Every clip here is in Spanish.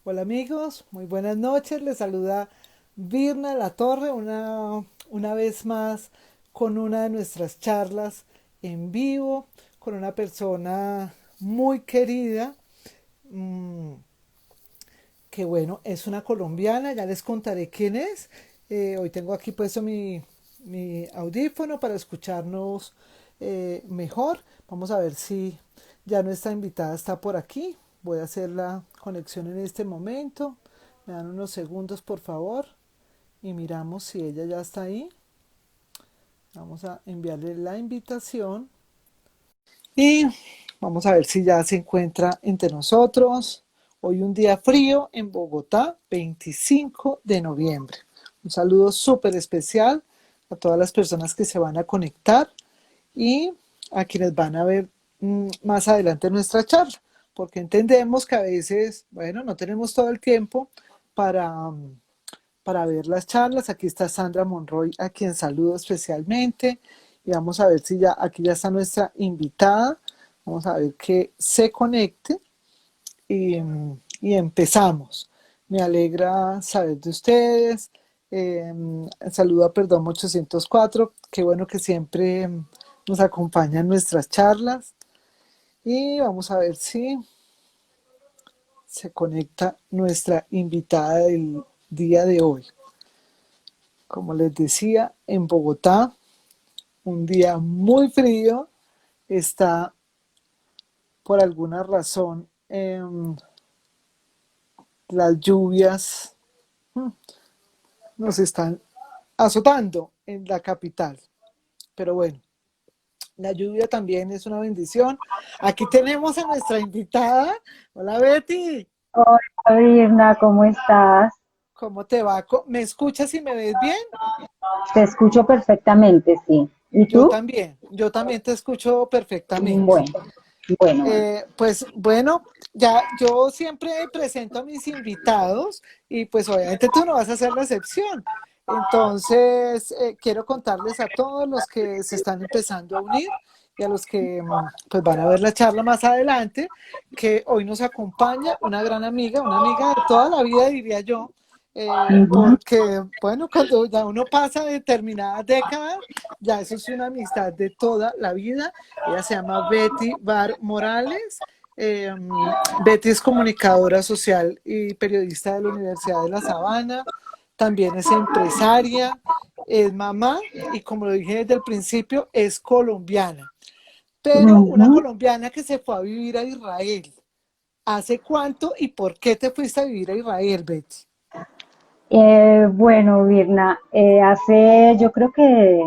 Hola amigos, muy buenas noches. Les saluda Virna La Torre una vez más con una de nuestras charlas en vivo con una persona muy querida, mm, que bueno, es una colombiana, ya les contaré quién es. Hoy tengo aquí puesto mi audífono para escucharnos mejor. Vamos a ver si ya nuestra invitada está por aquí. Voy a hacer la conexión en este momento. Me dan unos segundos, por favor, y miramos si ella ya está ahí. Vamos a enviarle la invitación y vamos a ver si ya se encuentra entre nosotros. Hoy un día frío en Bogotá, 25 de noviembre. Un saludo súper especial a todas las personas que se van a conectar y a quienes van a ver más adelante nuestra charla, porque entendemos que a veces, bueno, no tenemos todo el tiempo para ver las charlas. Aquí está Sandra Monroy, a quien saludo especialmente. Y vamos a ver si ya, aquí ya está nuestra invitada. Vamos a ver que se conecte y, y empezamos. Me alegra saber de ustedes. Saludo a Perdón 804. Qué bueno que siempre nos acompaña en nuestras charlas. Y vamos a ver si se conecta nuestra invitada del día de hoy. Como les decía, en Bogotá, un día muy frío, está por alguna razón las lluvias nos están azotando en la capital. Pero bueno, la lluvia también es una bendición. Aquí tenemos a nuestra invitada. Hola Betty, Hola Virna, ¿cómo estás? ¿cómo te va? ¿Me escuchas y me ves bien? Te escucho perfectamente, sí. ¿Y tú? Yo también te escucho perfectamente. Bueno, bueno. Pues bueno, ya yo siempre presento a mis invitados y pues obviamente tú no vas a ser la excepción. Entonces, quiero contarles a todos los que se están empezando a unir y a los que pues van a ver la charla más adelante, que hoy nos acompaña una amiga de toda la vida, diría yo, Ujú. porque bueno, cuando ya uno pasa determinadas décadas, ya eso es una amistad de toda la vida. Ella se llama Betty Bar Morales. Eh, Betty es comunicadora social y periodista de la Universidad de La Sabana. También es empresaria, es mamá y como lo dije desde el principio, es colombiana. Pero una Ujú. colombiana que se fue a vivir a Israel. ¿Hace cuánto y por qué te fuiste a vivir a Israel, Betty? Bueno, Virna, hace yo creo que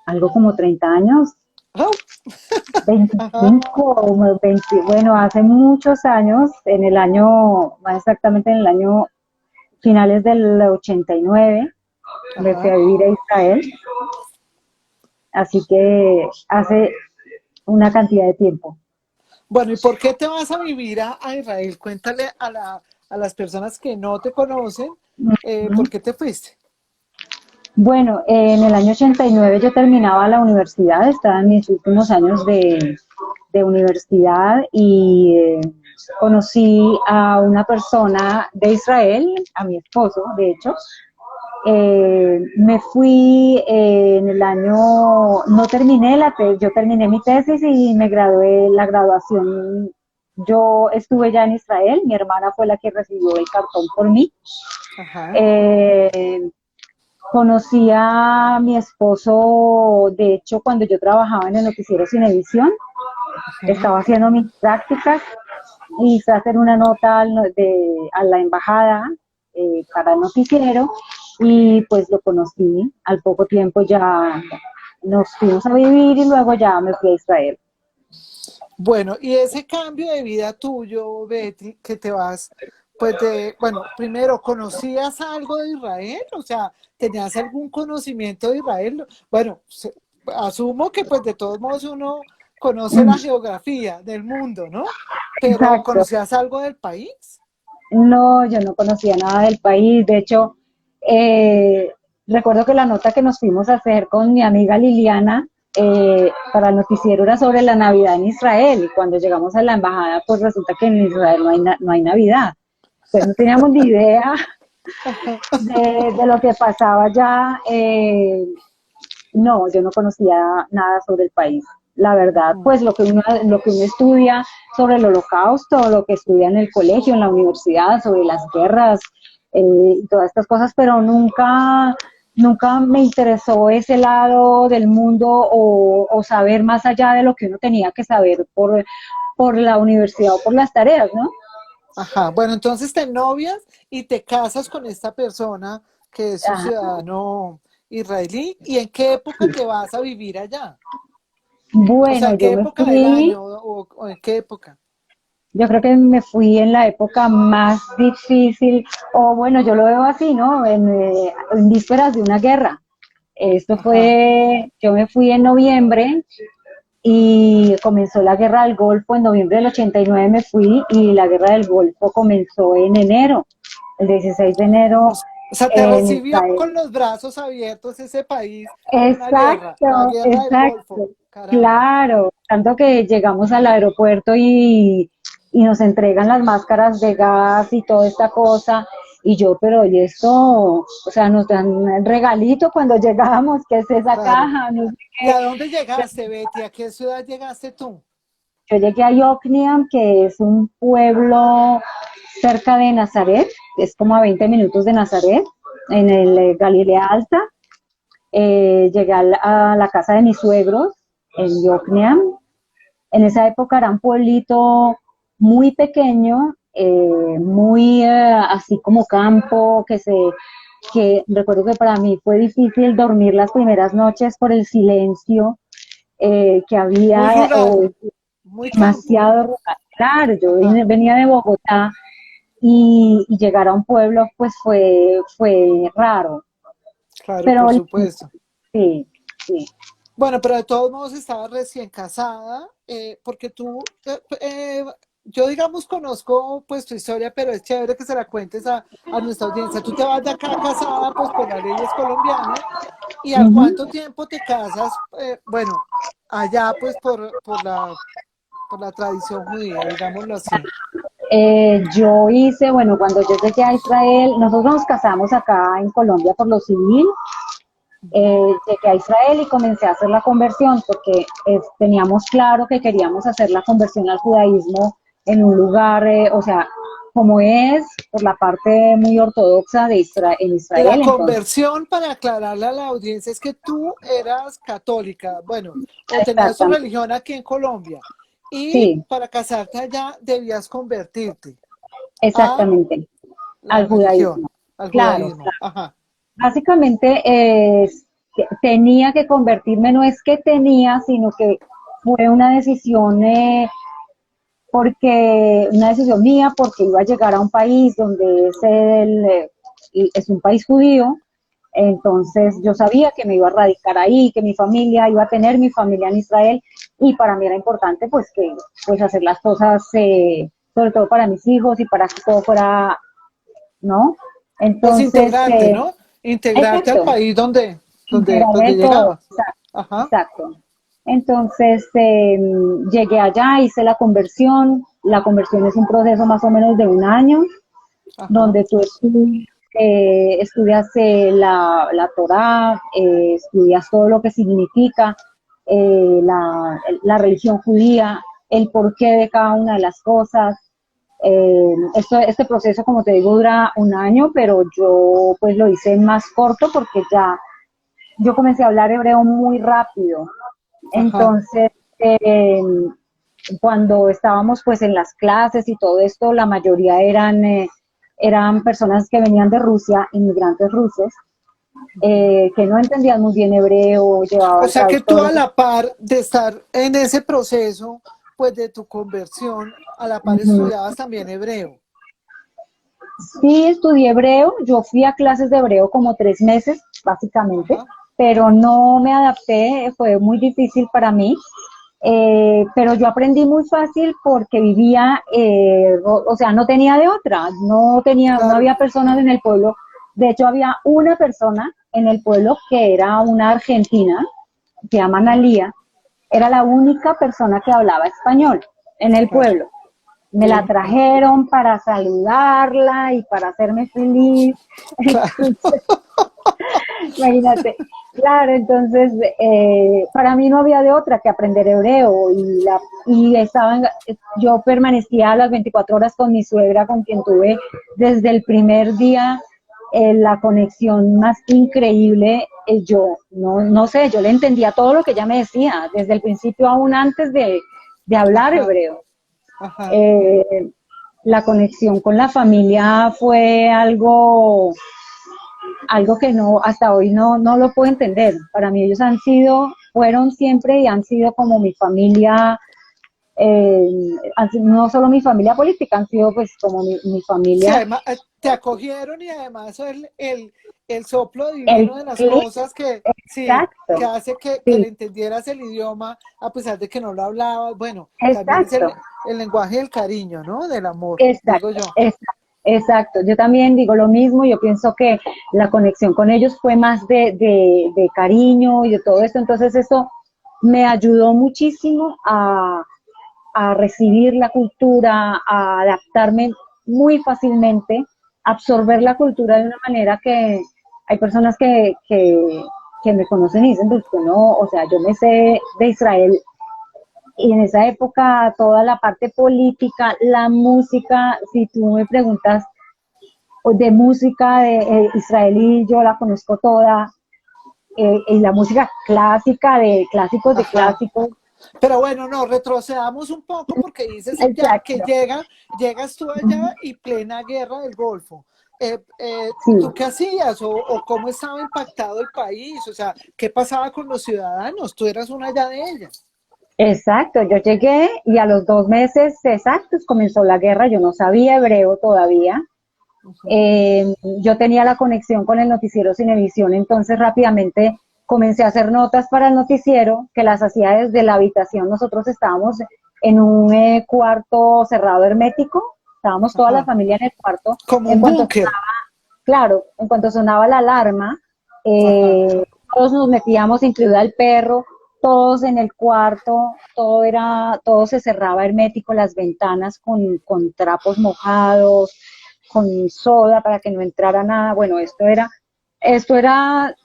algo como 30 años, Oh, ajá, 25 o 20, bueno, hace muchos años, en el año, más exactamente en el año finales del 89, me fui ajá. a vivir a Israel, así que hace una cantidad de tiempo. Bueno, ¿y por qué te vas a vivir a Israel? Cuéntale a las personas que no te conocen, ¿por qué te fuiste? Bueno, en el año 89 yo terminaba la universidad, estaba en mis últimos años de universidad y conocí a una persona de Israel, a mi esposo, de hecho. Me fui en el año, no terminé la tesis, yo terminé mi tesis y me gradué, la graduación, yo estuve ya en Israel, mi hermana fue la que recibió el cartón por mí. Ajá, Eh, Conocí a mi esposo, de hecho, cuando yo trabajaba en el noticiero Cinevisión, ajá. estaba haciendo mis prácticas y fui a hacer una nota a la embajada para el noticiero y pues lo conocí. Al poco tiempo ya nos fuimos a vivir y luego ya me fui a Israel. Bueno, y ese cambio de vida tuyo, Betty, que te vas, pues bueno, primero, ¿conocías algo de Israel? O sea, ¿tenías algún conocimiento de Israel? Bueno, asumo que pues de todos modos uno conoce la geografía del mundo, ¿no? Pero Exacto. ¿conocías algo del país? No, yo no conocía nada del país. De hecho, eh, recuerdo que la nota que nos fuimos a hacer con mi amiga Liliana para el noticiero era sobre la Navidad en Israel. Y cuando llegamos a la embajada, pues resulta que en Israel no hay Navidad. pues no teníamos ni idea de lo que pasaba allá. No, yo no conocía nada sobre el país. La verdad, Ujú. pues lo que uno estudia sobre el holocausto, lo que estudia en el colegio, en la universidad, sobre las guerras, y todas estas cosas, pero nunca me interesó ese lado del mundo o saber más allá de lo que uno tenía que saber por la universidad o por las tareas, ¿no? Ajá, bueno, entonces te novias y te casas con esta persona que es un Ajá. ciudadano israelí. ¿Y en qué época te vas a vivir allá? O sea, Bueno, ¿en qué época del año o en qué época? yo creo que me fui en la época más difícil, o bueno, yo lo veo así, ¿no? En vísperas de una guerra. Ajá. Yo me fui en noviembre y comenzó la guerra del Golfo. En noviembre del 89 me fui y la guerra del Golfo comenzó en enero, el 16 de O, enero o sea, te en recibió Israel. con los brazos abiertos ese país en una guerra, la Exacto, guerra del Golfo. exacto. Caramba. Claro, tanto que llegamos al aeropuerto y nos entregan las máscaras de gas y toda esta cosa. Y yo, pero ¿y esto? O sea, nos dan un regalito cuando llegamos, ¿qué es esa Claro. caja? No sé ¿Y a qué. dónde llegaste, Betty? ¿A qué ciudad llegaste tú? Yo llegué a Yokneam, que es un pueblo cerca de Nazaret, es como a 20 minutos de Nazaret, en el Ajá. Galilea Alta. Llegué a la casa de mis suegros en Yokneam. En esa época era un pueblito muy pequeño, muy así como campo, que recuerdo que para mí fue difícil dormir las primeras noches por el silencio que Muy había, rural, muy campo. demasiado, claro, yo Ajá. venía de Bogotá y llegar a un pueblo pues fue raro, Claro, pero por supuesto. sí, sí, Bueno, pero de todos modos estabas recién casada, porque tú, yo digamos conozco pues tu historia, pero es chévere que se la cuentes a nuestra audiencia. Tú te vas de acá casada pues por las leyes colombianas y a ujú. cuánto tiempo te casas, bueno, allá pues por la tradición judía, digámoslo así. Yo hice, bueno, cuando yo llegué a Israel, nosotros nos casamos acá en Colombia por lo civil. Ujú. Llegué a Israel y comencé a hacer la conversión porque teníamos claro que queríamos hacer la conversión al judaísmo en un lugar, o sea, como es por la parte muy ortodoxa en La Israel, entonces, conversión, para aclararle a la audiencia, es que tú eras católica, bueno, o tenías tu exactamente, religión aquí en Colombia, y sí, para casarte allá debías convertirte a exactamente, la al religión, judaísmo, al claro. judaísmo. Ajá. Básicamente tenía que convertirme, no es que tenía, sino que fue una decisión mía, porque iba a llegar a un país donde es un país judío, entonces Ujú. yo sabía que me iba a radicar ahí, que mi familia iba a tener mi familia en Israel, y para mí era importante pues hacer las cosas, sobre todo para mis hijos y para que todo fuera, ¿no? Pues Entonces, integrarte, ¿no? Integrarte al exacto, país integrarme donde en todo, llegabas. Ajá, exacto. Entonces llegué allá, hice la conversión es un proceso más o menos de un año, ajá. donde tú estudias la Torá, estudias todo lo que significa la religión judía, el porqué de cada una de las cosas. Este proceso, como te digo, dura un año, pero yo pues lo hice más corto porque ya yo comencé a hablar hebreo muy rápido. Ajá. Entonces, cuando estábamos pues en las clases y todo esto, la mayoría eran personas que venían de Rusia, inmigrantes rusos, que no entendían muy bien hebreo, O llevaban sea que tú a traductores. la par de estar en ese proceso, pues de tu conversión, a la par Ujú. estudiabas también hebreo. Sí, estudié hebreo, yo fui a clases de hebreo como 3 meses, básicamente, Ajá. pero no me adapté, fue muy difícil para mí. Pero yo aprendí muy fácil porque vivía, o sea, no tenía de otra, no Claro. había personas en el pueblo. De hecho, había una persona en el pueblo que era una argentina, se llama Ujú. Analía, era la única persona que hablaba español en el Claro. pueblo. me la trajeron para saludarla y para hacerme feliz. Claro. Imagínate, claro, entonces para mí no había de otra que aprender hebreo yo permanecía a las 24 horas con mi suegra, con quien tuve desde el primer día la conexión más increíble. Yo no sé, yo le entendía todo lo que ella me decía, desde el principio aún antes de hablar Ajá, hebreo. ajá. Eh, la conexión con la familia fue algo que no, hasta hoy no lo puedo entender. Para mí ellos fueron siempre y han sido como mi familia, eh, no solo mi familia política, han sido pues como mi Sí, familia, además te acogieron y además el soplo el divino de las clic cosas que, sí, que exacto, hace que le sí, entendieras el idioma a pesar de que no lo hablabas. Bueno, también es exacto, el lenguaje del cariño, ¿no? Del amor, digo exacto, yo. exacto. Exacto, yo también digo lo mismo, yo pienso que la conexión con ellos fue más de cariño y de todo esto, entonces eso me ayudó muchísimo a recibir la cultura, a adaptarme muy fácilmente, absorber la cultura de una manera que hay personas que me conocen y dicen, pues que no, o sea, yo me sé de Israel y en esa época toda la parte política, la música, si tú me preguntas de música de israelí, yo la conozco toda, y la música clásica, de clásicos de Ajá. clásicos, Pero bueno, no, retrocedamos un poco porque dices ya que exacto, llegas tú allá y plena guerra del Golfo. sí. ¿Tú qué hacías o cómo estaba impactado el país? O sea, ¿qué pasaba con los ciudadanos? Tú eras una ya de ellas. Exacto, yo llegué y a los 2 meses exactos comenzó la guerra, yo no sabía hebreo todavía, Ujú. yo tenía la conexión con el noticiero Cinevisión, entonces rápidamente comencé a hacer notas para el noticiero que las hacía desde la habitación, nosotros estábamos en un cuarto cerrado hermético, estábamos toda la Ajá. familia en el cuarto, Como en un cuanto búnker. claro, en cuanto sonaba la alarma, Ajá. todos nos metíamos, incluida el perro, todos en el cuarto, todo se cerraba hermético, las ventanas con trapos mojados, con soda para que no entrara nada. Bueno, esto era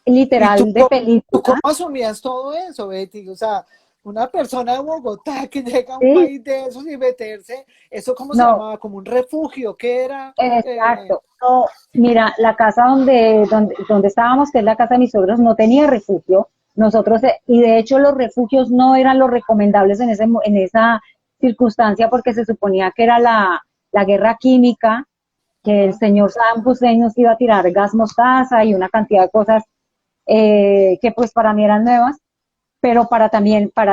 ¿Y literal de tú cómo película. asumías todo eso, Betty? O sea, una persona de Bogotá que llega a un Sí, país de esos y meterse, ¿eso cómo se no, llamaba? ¿Como un refugio? ¿Qué era? exacto. No, mira, la casa donde estábamos, que es la casa de mis suegros, no tenía refugio. Nosotros, y de hecho los refugios no eran los recomendables en esa circunstancia porque se suponía que era la guerra química, que el Ajá, señor Saddam Hussein nos iba a tirar gas mostaza y una cantidad de cosas que pues para mí eran nuevas, pero para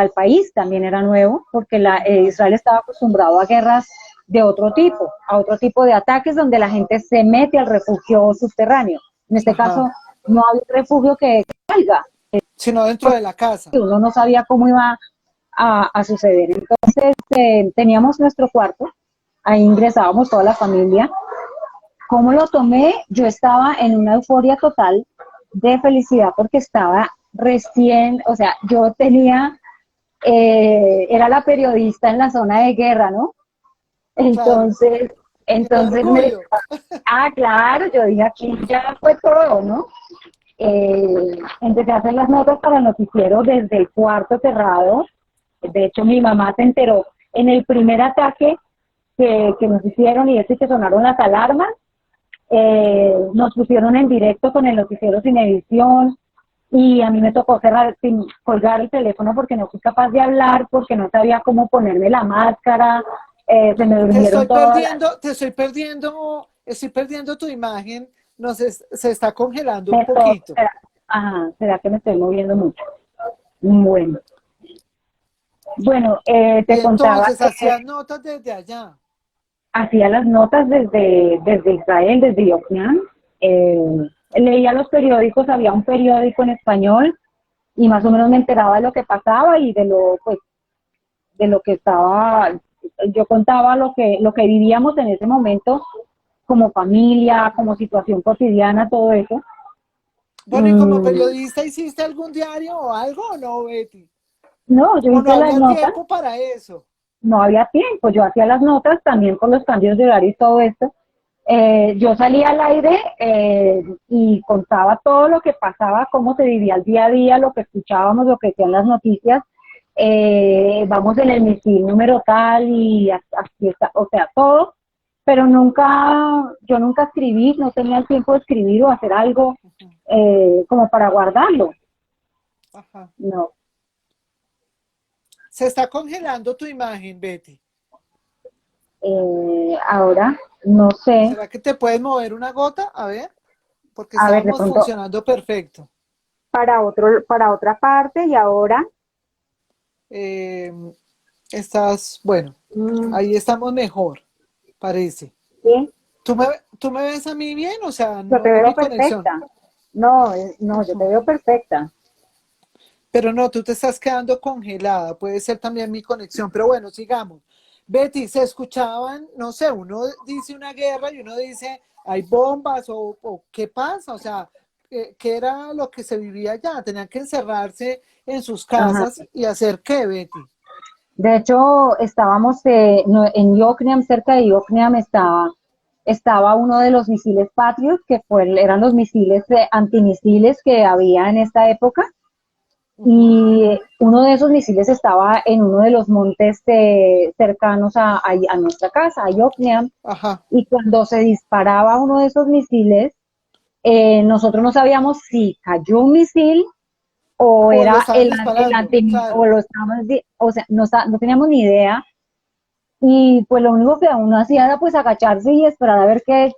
el país también era nuevo, porque ajá, Israel estaba acostumbrado a guerras de otro tipo, a otro tipo de ataques donde la gente se mete al refugio subterráneo. En este caso, ajá. no había refugio que salga, Sino dentro porque de la casa. uno no sabía cómo iba a suceder. Entonces, teníamos nuestro cuarto, ahí ingresábamos toda la familia. ¿Cómo lo tomé? Yo estaba en una euforia total de felicidad porque estaba recién, o sea, yo tenía era la periodista en la zona de guerra, ¿no? Claro. Entonces, El entonces orgullo. claro, yo dije aquí ya fue todo, ¿no? Empecé a hacer las notas para el noticiero desde el cuarto cerrado. De hecho, mi mamá se enteró en el primer ataque que nos hicieron y eso que sonaron las alarmas. Nos pusieron en directo con el noticiero Cinevisión y a mí me tocó colgar el teléfono porque no fui capaz de hablar, porque no sabía cómo ponerme la máscara, se me durmieron todas las... Estoy perdiendo tu imagen. No sé, se está congelando un Me poquito. ajá, ¿será que me estoy moviendo mucho? Bueno, bueno, Y te contaba entonces que hacías notas desde allá. hacía las notas desde Israel, desde Yokneam, eh, leía los periódicos, había un periódico en español y más o menos me enteraba de lo que pasaba y pues, de lo que estaba, yo contaba lo que vivíamos en ese momento como familia, como situación cotidiana, todo eso. Bueno, ¿y como Mm, periodista hiciste algún diario o algo o no, Betty? no, yo ¿O no hice las había notas, tiempo para eso? no había tiempo, yo hacía las notas también por los cambios de horario y todo esto. Yo salía al aire y contaba todo lo que pasaba, cómo se vivía el día a día, lo que escuchábamos, lo que decían las noticias. Vamos en el misil número tal y así está, o sea, todo, pero yo nunca escribí, no tenía el tiempo de escribir o hacer algo como para guardarlo, Ajá. no. Se está congelando tu imagen, Betty. Ahora, no sé, ¿Será que te puedes mover una gota? A ver, porque a ver, de estábamos pronto funcionando perfecto. para otra parte y ahora, Eh, estás, bueno, mm, ahí estamos mejor, parece. sí, ¿Tú me, tú me ves a mí bien? O sea, yo te no es veo mi conexión. perfecta. No, no, yo te veo perfecta. Pero no, tú te estás quedando congelada. Puede ser también mi conexión. Pero bueno, sigamos. Betty, se escuchaban, no sé, uno dice una guerra y uno dice, hay bombas o qué pasa. O sea, ¿qué era lo que se vivía allá? Tenían que encerrarse en sus Ajá. casas y hacer qué, Betty. De hecho, estábamos en Yokneam, cerca de Yokneam estaba uno de los misiles Patriot, eran los misiles antimisiles que había en esta época. Ujú. Y uno de esos misiles estaba en uno de los montes cercanos a nuestra casa, a Yokneam. Ajá. Y cuando se disparaba uno de esos misiles, nosotros no sabíamos si cayó un misil o O lo era estaban disparando, o claro. lo estábamos, o sea, no teníamos ni idea. Y pues lo único que uno hacía era pues agacharse y esperar a ver qué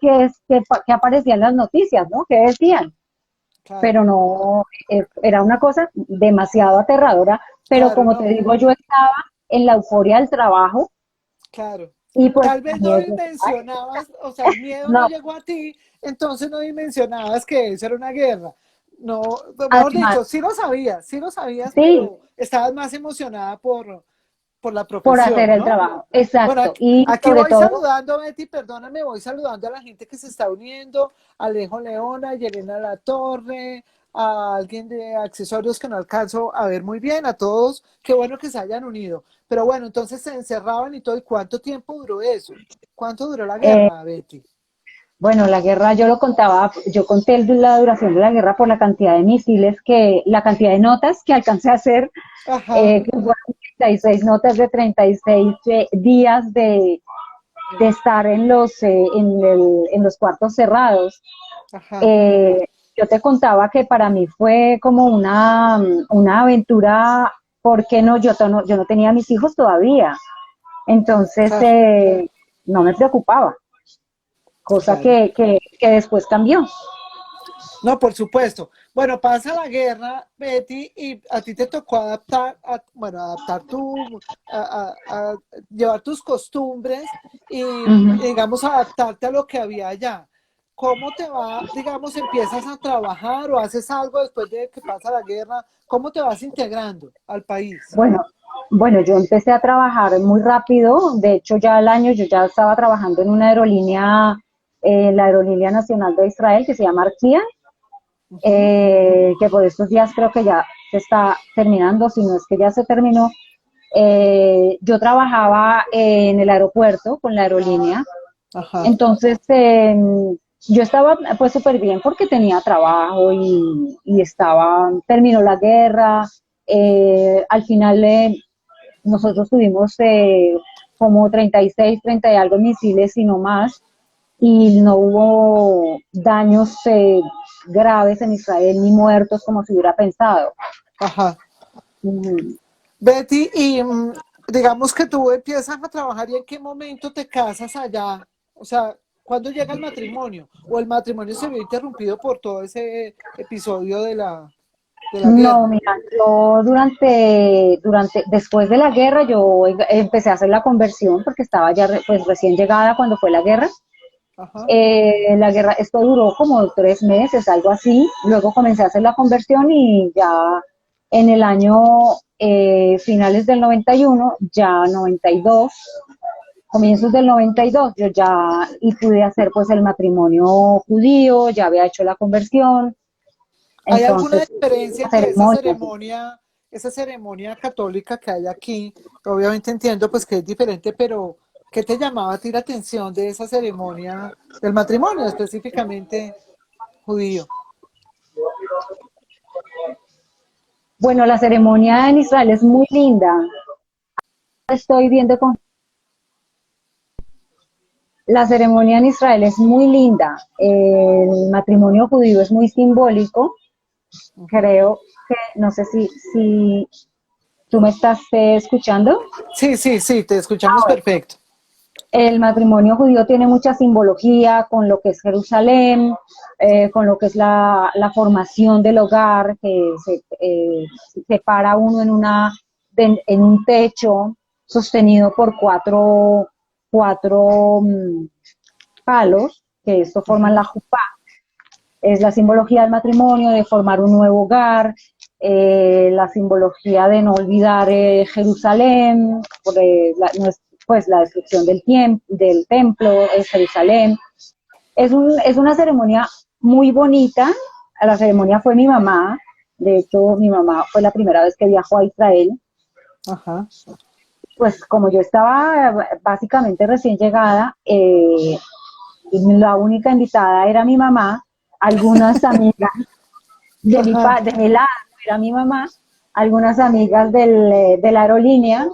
aparecían las noticias, ¿no? ¿Qué decían? Claro, Pero no, era una cosa demasiado aterradora. Pero claro, como te no, digo, yo estaba en la euforia del trabajo claro. y pues Tal vez no dimensionabas, o sea, el miedo no no, llegó a ti, entonces no dimensionabas que eso era una guerra. No, mejor además, dicho, sí lo sabías, sí, pero estabas más emocionada por la por hacer profesión, el ¿no? trabajo, Bueno, exacto. Y aquí sobre voy todo, saludando, Betty, perdóname, voy saludando a la gente que se está uniendo, Alejo Leona, Yelena La Torre, a alguien de accesorios que no alcanzo a ver muy bien, a todos, qué bueno que se hayan unido. Pero bueno, entonces se encerraban y todo, ¿y cuánto tiempo duró eso? ¿Cuánto duró la eh, guerra, Betty? bueno, la guerra yo lo contaba, yo conté la duración de la guerra por la cantidad de misiles la cantidad de notas que alcancé a hacer, Ajá, que fueron 36 notas de 36 días de estar en los cuartos cerrados. ajá, Eh, yo te contaba que para mí fue como una aventura, porque no, yo no tenía mis hijos todavía, entonces claro, no me preocupaba, cosa claro. que después cambió. No, por supuesto. Bueno, pasa la guerra, Betty, y a ti te tocó adaptar, bueno, adaptar a llevar tus costumbres y, Ujú. digamos, adaptarte a lo que había allá. ¿Cómo te va, digamos, empiezas a trabajar o haces algo después de que pasa la guerra? ¿Cómo te vas integrando al país? Bueno, bueno, yo empecé a trabajar muy rápido, de hecho ya al año yo ya estaba trabajando en una aerolínea, la Aerolínea Nacional de Israel, que se llama Arkia, Ujú. que por estos días creo que ya se está terminando, si no es que ya se terminó. Yo trabajaba en el aeropuerto con la aerolínea, Ajá. entonces yo estaba pues súper bien porque tenía trabajo y terminó la guerra, al final nosotros tuvimos como 36, 30 y algo misiles y no más, y no hubo daños graves en Israel ni muertos como se hubiera pensado. Ajá. Mm. Betty, y digamos que tú empiezas a trabajar y en qué momento te casas allá, o sea, ¿cuándo llega el matrimonio? ¿O el matrimonio se vio interrumpido por todo ese episodio de la No, guerra? mira, yo después de la guerra, yo empecé a hacer la conversión porque estaba ya pues recién llegada cuando fue la guerra. Ajá. La guerra, esto duró como 3 meses, algo así. Luego comencé a hacer la conversión y ya en el año finales del 91, ya 92, comienzos del 92, yo ya y pude hacer pues el matrimonio judío, ya había hecho la conversión. ¿Hay alguna Entonces, diferencia la entre esa ceremonia, ceremonia? esa ceremonia católica que hay aquí. Obviamente entiendo pues que es diferente, pero ¿qué te llamaba a ti la atención de esa ceremonia del matrimonio específicamente judío? Bueno, la ceremonia en Israel es muy linda. Estoy viendo con La ceremonia en Israel es muy linda. El matrimonio judío es muy simbólico. Ujú. Creo que, no sé si tú me estás escuchando. Sí, sí, sí, te escuchamos perfecto. El matrimonio judío tiene mucha simbología con lo que es Jerusalén, con lo que es la formación del hogar, que se separa uno en un techo sostenido por cuatro palos, que esto forman Ujú. la jupá. Es la simbología del matrimonio, de formar un nuevo hogar, la simbología de no olvidar Jerusalén, pues la destrucción del templo, Jerusalén. Es una ceremonia muy bonita. La ceremonia fue mi mamá. De hecho, mi mamá fue la primera vez que viajó a Israel. Ajá, Pues como yo estaba básicamente recién llegada, la única invitada era mi mamá, algunas amigas ajá, de mi lado era mi mamá, algunas amigas de la aerolínea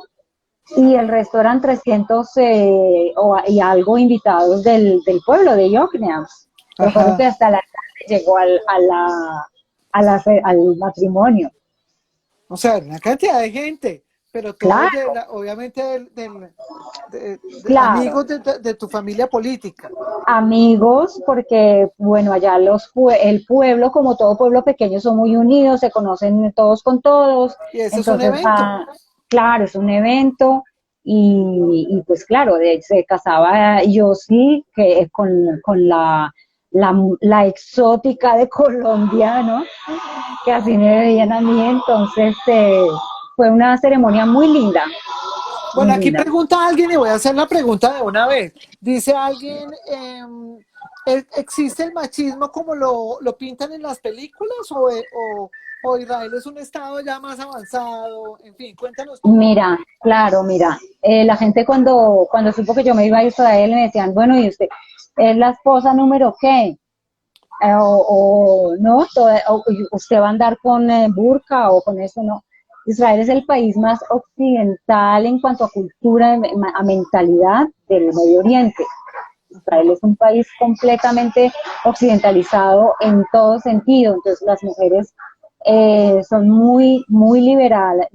y el resto eran 300 y algo invitados del pueblo de Yocneam. Recuerdo que ajá. hasta la tarde llegó al matrimonio. O sea, una cantidad de gente, pero todos Claro, obviamente claro. amigos de tu familia política. Amigos, porque bueno, allá el pueblo, como todo pueblo pequeño, son muy unidos, se conocen todos con todos, Y ese es un entonces evento. claro, es un evento y pues claro, se casaba yo sí que con la exótica de Colombia, ¿no? Que así me veían a mí, entonces fue una ceremonia muy linda, muy Bueno, aquí linda. pregunta alguien y voy a hacer la pregunta de una vez. Dice alguien, ¿existe el machismo como lo pintan en las películas o Israel es un estado ya más avanzado? En fin, cuéntanos tú. Mira, claro, mira, la gente cuando supo que yo me iba a Israel me decían, bueno, ¿y usted es la esposa número qué? No, usted va a andar con burka o con eso, no. Israel es el país más occidental en cuanto a cultura, a mentalidad del Medio Oriente. Israel es un país completamente occidentalizado en todo sentido, entonces las mujeres son muy liberadas,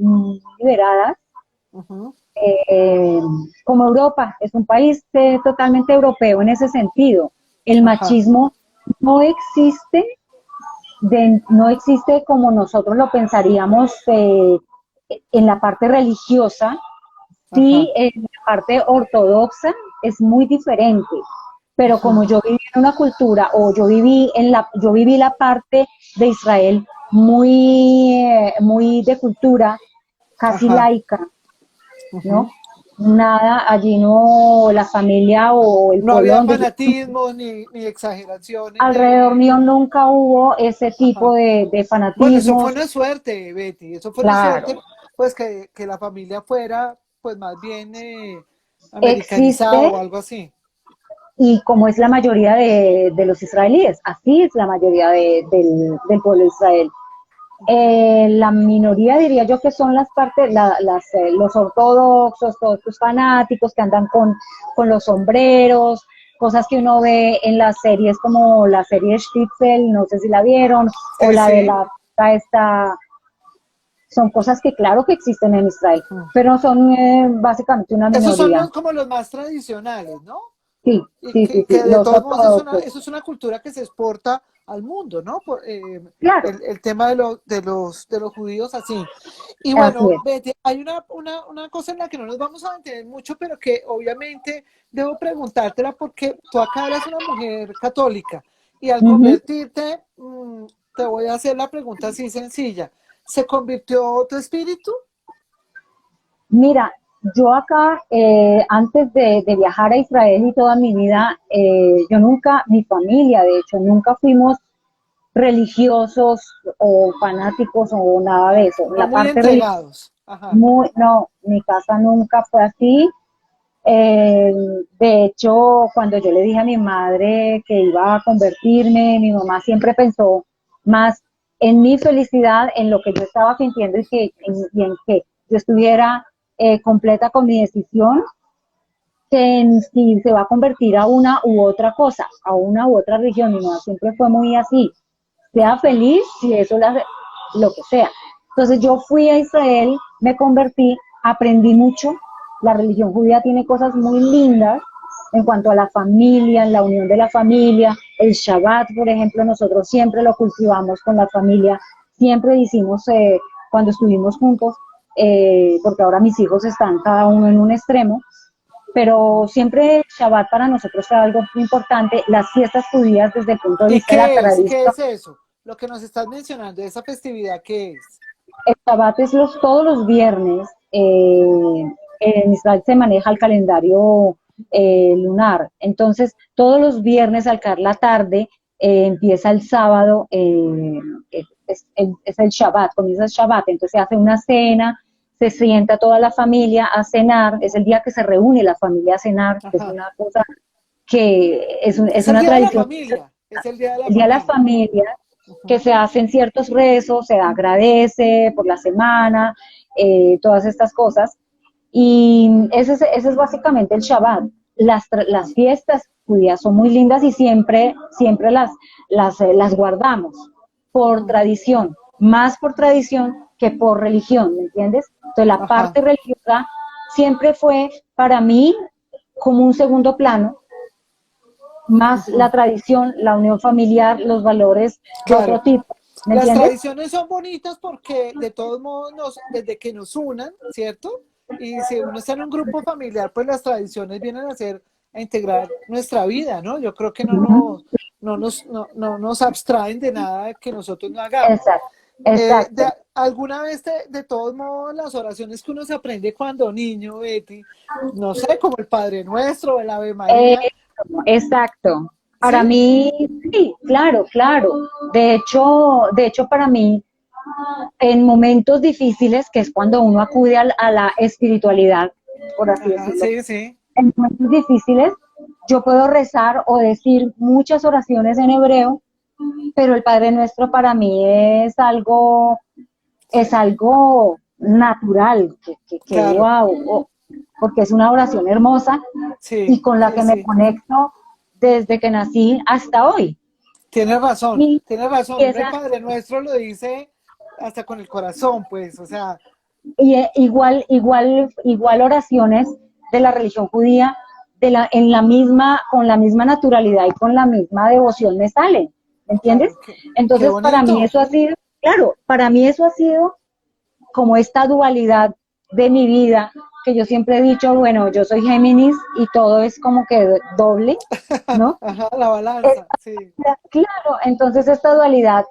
Ujú. eh, como Europa, es un país totalmente europeo en ese sentido. El Ajá, machismo no existe, no existe como nosotros lo pensaríamos en la parte religiosa, sí, ajá, en la parte ortodoxa es muy diferente, pero ujú, como yo viví en una cultura o yo viví la parte de Israel muy de cultura, casi ajá. laica, ¿no? Ujú. Nada, allí no, la familia o el No pueblo había donde yo, fanatismo ni exageraciones alrededor mío nunca hubo ese tipo Ajá. de Bueno, eso fue fanatismos, una suerte, Betty. Eso fue una claro, suerte, pues que la familia fuera, pues más bien americanizada existe o algo así. y como es la mayoría de los israelíes, así es la mayoría del pueblo de Israel. La minoría diría yo que son los ortodoxos, todos estos fanáticos que andan con los sombreros, cosas que uno ve en las series como la serie Stitzel, no sé si la vieron, o Sí, la de sí. esta, son cosas que claro que existen en Israel, Ujú. pero son básicamente una Esos son minoría. como los más tradicionales, ¿no? Sí, Y sí, sí, sí, que de los todos modos ortodoxos. eso es una cultura que se exporta al mundo, ¿no? Claro, El tema de los judíos así. Y así bueno, es. Betty, hay una cosa en la que no nos vamos a entender mucho, pero que obviamente debo preguntártela porque tú acá eres una mujer católica y al Ujú. convertirte, te voy a hacer la pregunta así sencilla. ¿Se convirtió tu espíritu? Mira, yo acá, antes de viajar a Israel y toda mi vida, yo nunca, mi familia de hecho, nunca fuimos religiosos o fanáticos o nada de eso. No La muy parte religiosa, entregados. Ajá. no, mi casa nunca fue así. Eh, de hecho, cuando yo le dije a mi madre que iba a convertirme, mi mamá siempre pensó más en mi felicidad, en lo que yo estaba sintiendo y en que yo estuviera completa con mi decisión, que en si se va a convertir a una u otra cosa, a una u otra religión. Mi mamá siempre fue muy así, sea feliz si eso lo que sea. Entonces yo fui a Israel, me convertí, aprendí mucho. La religión judía tiene cosas muy lindas en cuanto a la familia, la unión de la familia, el Shabbat, por ejemplo, nosotros siempre lo cultivamos con la familia, siempre hicimos cuando estuvimos juntos, porque ahora mis hijos están cada uno en un extremo, pero siempre Shabbat para nosotros fue algo muy importante, las fiestas judías desde el punto de ¿Y vista de la qué es? ¿Qué tradición. es eso? Lo que nos estás mencionando, esa festividad, ¿qué es? El Shabbat es todos los viernes. En Israel se maneja el calendario lunar. Entonces, todos los viernes al caer la tarde empieza el sábado, es el Shabbat, comienza el Shabbat. Entonces se hace una cena, se sienta toda la familia a cenar. Es el día que se reúne la familia a cenar, que es Ajá. una cosa que es Es el una día de la tradición. familia. Es el día de la El día de la familia. familia, que Ujú. se hacen ciertos rezos, se agradece por la semana, todas estas cosas. Y ese es básicamente el Shabbat. Las fiestas judías son muy lindas y siempre las guardamos por Ujú. tradición, más por tradición que por religión, ¿me entiendes? Entonces la Ajá. parte religiosa siempre fue para mí como un segundo plano, más Ujú. la tradición, la unión familiar, los valores de otro Claro. tipo, ¿me Las entiendes? tradiciones son bonitas porque de todos modos, desde que nos unan, ¿cierto? Y si uno está en un grupo familiar, pues las tradiciones vienen a integrar nuestra vida, ¿no? Yo creo que no nos abstraen de nada que nosotros no hagamos. Exacto, exacto. ¿Alguna vez, de todos modos, las oraciones que uno se aprende cuando niño, Betty, no sé, como el Padre Nuestro, el Ave Eh, María, exacto. Para ¿sí? mí, sí, claro, claro. De hecho, para mí, en momentos difíciles, que es cuando uno acude a la espiritualidad, por así Ajá, decirlo, sí, sí, en momentos difíciles, yo puedo rezar o decir muchas oraciones en hebreo, pero el Padre Nuestro para mí es sí, algo natural, que claro, wow, porque es una oración hermosa y sí, con la sí, que me sí. conecto desde que nací hasta hoy. Y, Tienes razón. y Uno el esa, Padre Nuestro lo dice hasta con el corazón, pues, o sea, igual oraciones de la religión judía con la misma naturalidad y con la misma devoción me salen, ¿me entiendes? claro, qué Entonces, para mí bonito. eso ha sido, claro, para mí eso ha sido como esta dualidad de mi vida, que yo siempre he dicho, bueno, yo soy Géminis y todo es como que doble, ¿no? Ajá, la Es, balanza, sí, claro, entonces esta dualidad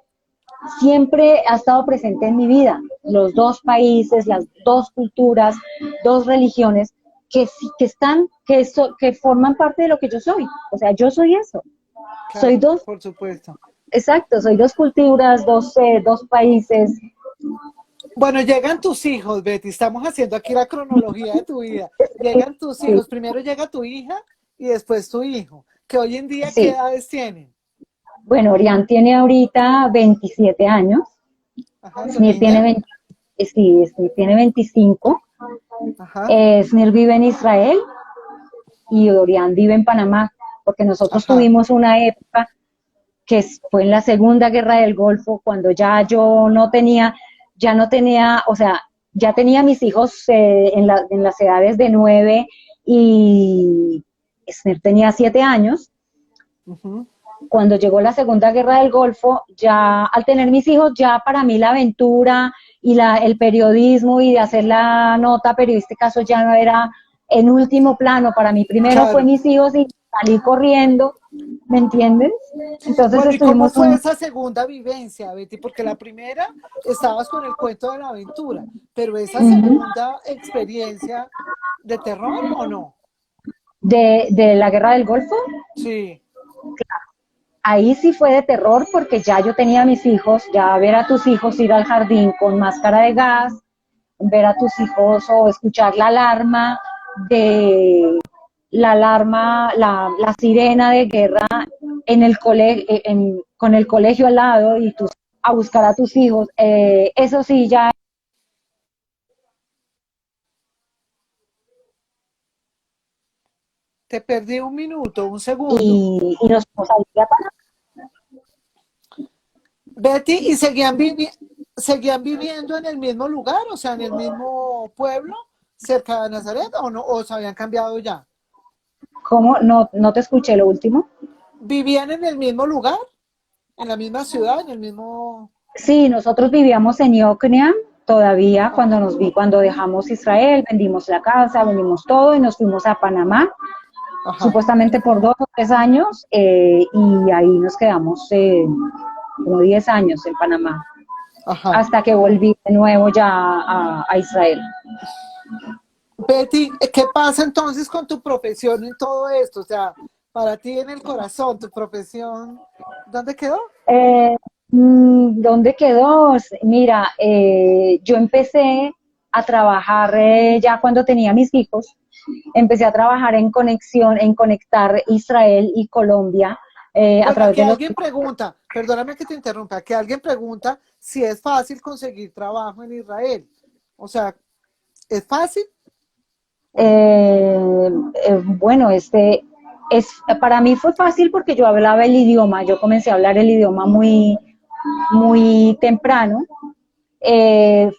siempre ha estado presente en mi vida. Los dos países, las dos culturas, dos religiones que forman parte de lo que yo soy. O sea, yo soy eso. Soy claro, dos, por supuesto. exacto, soy dos culturas, dos países. Bueno, llegan tus hijos, Betty. Estamos haciendo aquí la cronología de tu vida. Llegan tus Sí, hijos. Primero llega tu hija y después tu hijo. Que hoy en día, ¿qué sí. edades tienen? Bueno, Orián tiene ahorita 27 años, Ajá, tu Smir tiene niña. 20, sí, Smir tiene 25, Ajá, Smir vive en Israel y Orián vive en Panamá, porque nosotros ajá, tuvimos una época fue en la Segunda Guerra del Golfo, cuando ya no tenía, o sea, ya tenía mis hijos en las edades de 9 y Esther tenía 7 años. ujú, Cuando llegó la Segunda Guerra del Golfo, ya al tener mis hijos, ya para mí la aventura y el periodismo y de hacer la nota periodística, eso ya no era en último plano. Para mí primero fue claro. mis hijos y salí corriendo, ¿me entiendes? Entonces Bueno, ¿y cómo estuvimos fue esa segunda vivencia, Betty? Porque la primera estabas con el cuento de la aventura, pero esa uh-huh, segunda experiencia de terror o no? de la Guerra del Golfo. Sí, ahí sí fue de terror porque ya yo tenía a mis hijos, ya ver a tus hijos ir al jardín con máscara de gas, ver a tus hijos o escuchar de la sirena de guerra en el con el colegio al lado y tú a buscar a tus hijos, eso sí ya. Te perdí un minuto, un segundo. Y nos fuimos a ir a Panamá. Betty, ¿y seguían viviendo en el mismo lugar, o sea, en el mismo pueblo, cerca de Nazaret, o no, o se habían cambiado ya? ¿Cómo? No, no te escuché lo último. ¿Vivían en el mismo lugar, en la misma ciudad, en el mismo... Sí, nosotros vivíamos en Yocneam todavía Ajá, cuando dejamos Israel, vendimos la casa, vendimos todo y nos fuimos a Panamá, ajá, supuestamente por 2 o 3 años, y ahí nos quedamos como 10 años en Panamá, ajá. hasta que volví de nuevo ya a Israel. Betty, ¿qué pasa entonces con tu profesión en todo esto? O sea, para ti en el corazón, tu profesión, ¿dónde quedó? Eh, ¿Dónde quedó? Mira, yo empecé a trabajar ya cuando tenía mis hijos, empecé a trabajar en conexión, en conectar Israel y Colombia a Bueno, través aquí de los... alguien pregunta, perdóname que te interrumpa, que alguien pregunta si es fácil conseguir trabajo en Israel. O sea, ¿es fácil? Bueno, para mí fue fácil porque yo hablaba el idioma, yo comencé a hablar el idioma muy temprano.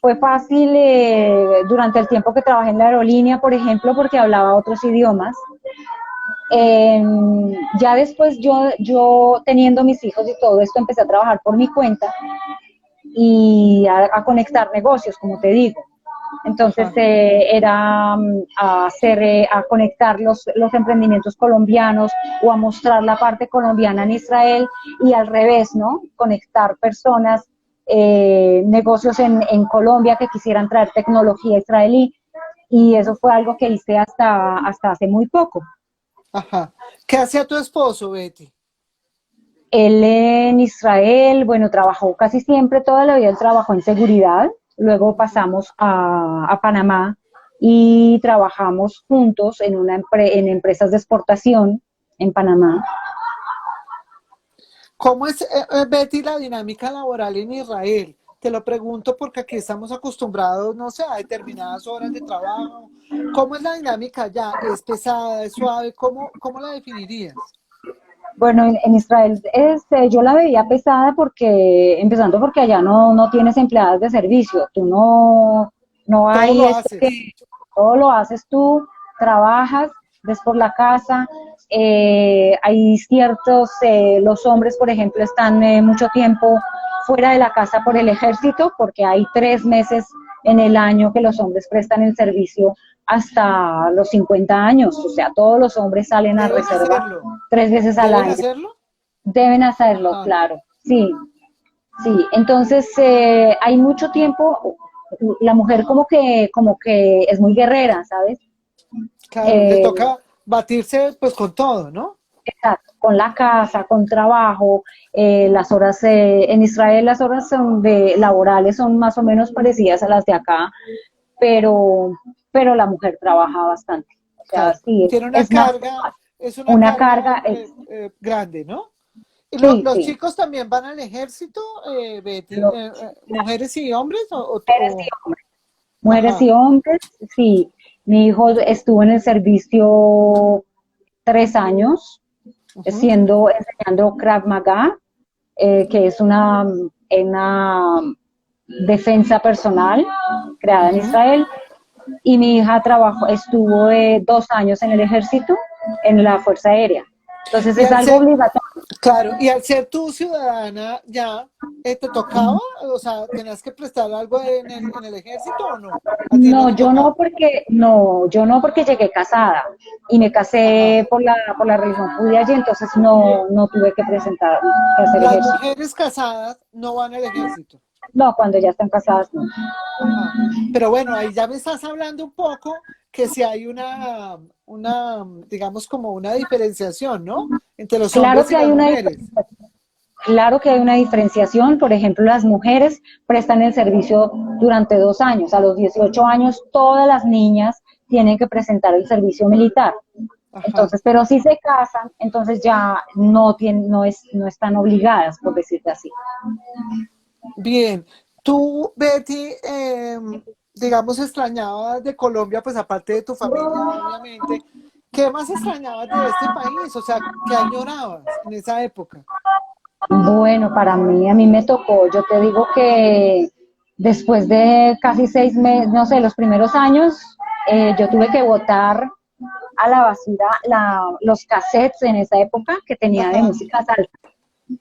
Fue fácil durante el tiempo que trabajé en la aerolínea, por ejemplo, porque hablaba otros idiomas. Eh, ya después yo teniendo mis hijos y todo esto, empecé a trabajar por mi cuenta y a conectar negocios, como te digo. Entonces Ajá. era a conectar los emprendimientos colombianos o a mostrar la parte colombiana en Israel y al revés, ¿no? Conectar personas, negocios en Colombia que quisieran traer tecnología israelí y eso fue algo que hice hasta hace muy poco. Ajá. ¿Qué hacía tu esposo, Betty? Él en Israel, bueno, trabajó casi siempre, toda la vida él trabajó en seguridad, luego Ujú. pasamos a Panamá y trabajamos juntos en empresas de exportación en Panamá. ¿Cómo es, Betty, la dinámica laboral en Israel? Te lo pregunto porque aquí estamos acostumbrados, no sé, a determinadas horas de trabajo. ¿Cómo es la dinámica allá? ¿Es pesada, es suave? ¿Cómo la definirías? Bueno, en Israel yo la veía pesada empezando porque allá no tienes empleadas de servicio, no Todo hay lo esto que haces. todo lo haces tú, trabajas, ves por la casa, hay los hombres, por ejemplo, están mucho tiempo fuera de la casa por el ejército, porque hay 3 meses en el año que los hombres prestan el servicio hasta los 50 años, o sea, todos los hombres salen a Deben reserva hacerlo. 3 veces al ¿Deben año. hacerlo? Deben hacerlo, Ajá. claro, sí, sí. Entonces hay mucho tiempo, la mujer como que es muy guerrera, ¿sabes? Claro, le Eh, toca batirse pues con todo, ¿no? Exacto, con la casa, con trabajo, las horas en Israel las horas laborales son más o menos parecidas a las de acá, pero, pero la mujer trabaja bastante. O sea, Claro. sí, Tiene una es más carga, es una una carga carga, grande, ¿no? ¿Y sí, los sí, chicos también van al ejército, Betty? los, ¿Mujeres y hombres? mujeres y hombres, mujeres Ajá. y hombres, sí. Mi hijo estuvo en el servicio 3 años, Ujú. enseñando Krav Maga, que es una defensa personal creada en Ujú. Israel. Y mi hija estuvo 2 años en el ejército, en la Fuerza Aérea. Entonces Y es al algo ser, obligatorio. claro, y al ser tú ciudadana ya, ¿te tocaba? O sea, ¿tenías que prestar algo en el ejército o no? A ti no No, te tocaba. yo no porque llegué casada y me Ajá. casé por la religión judía y entonces no tuve que hacer Las ejército. mujeres casadas no van al ejército. No, cuando ya están casadas no. Ajá. Pero bueno, ahí ya me estás hablando un poco que si hay digamos como una diferenciación, ¿no? Entre los Claro hombres y que hay las una mujeres. diferencia. claro que hay una diferenciación. Por ejemplo, las mujeres prestan el servicio durante 2 años. A los 18 años, todas las niñas tienen que presentar el servicio militar. Ajá. Entonces, pero si se casan, entonces ya no tienen, no están obligadas, por decirte así. Bien. Tú, Betty, digamos, extrañabas de Colombia, pues aparte de tu familia, obviamente. ¿Qué más extrañabas de este país? O sea, ¿qué añorabas en esa época? Bueno, para mí, a mí me tocó, yo te digo que después de casi 6 meses, no sé, los primeros años, yo tuve que botar a la basura los cassettes en esa época que tenía de Ajá, música salsa,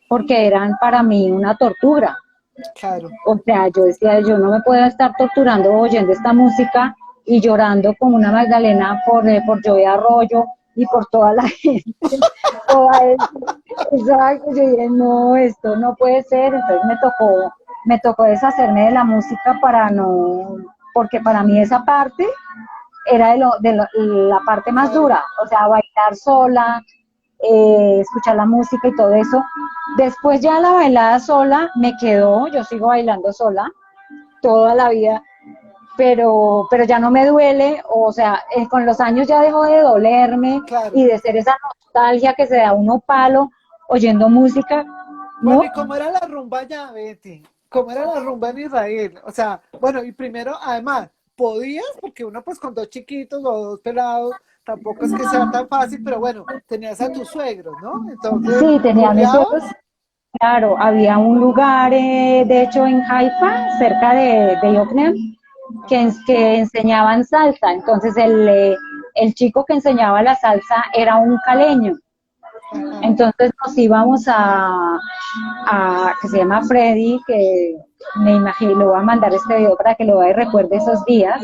porque eran para mí una tortura. claro. O sea, yo decía, yo no me puedo estar torturando oyendo esta música y llorando como una Magdalena por Joey Arroyo y por toda la gente. Toda eso. Exacto, yo dije, no, esto no puede ser. Entonces me tocó deshacerme de la música para no, porque para mí esa parte era la parte más Claro. dura, o sea, bailar sola, escuchar la música y todo eso. Después ya la bailada sola me quedó, yo sigo bailando sola toda la vida, pero ya no me duele, o sea, con los años ya dejó de dolerme Claro. y de ser esa nostalgia que se da uno palo oyendo música, Bueno, ¿no? ¿y cómo era la rumba allá, Betty? ¿Cómo era la rumba en Israel? O sea, bueno, y primero, además, ¿podías? Porque uno, pues con dos chiquitos o dos pelados, tampoco es que sea tan fácil, pero bueno, tenías a tus suegros, ¿no? Entonces, Sí, tenía mis suegros. ¿rumbeabas? Claro, había un lugar, de hecho, en Haifa, cerca de Yokneam, Ajá, que enseñaban salsa. Entonces, el chico que enseñaba la salsa era un caleño. ajá, Entonces, nos íbamos que se llama Freddy, que me imagino, le voy a mandar este video para que lo vea y recuerde esos días,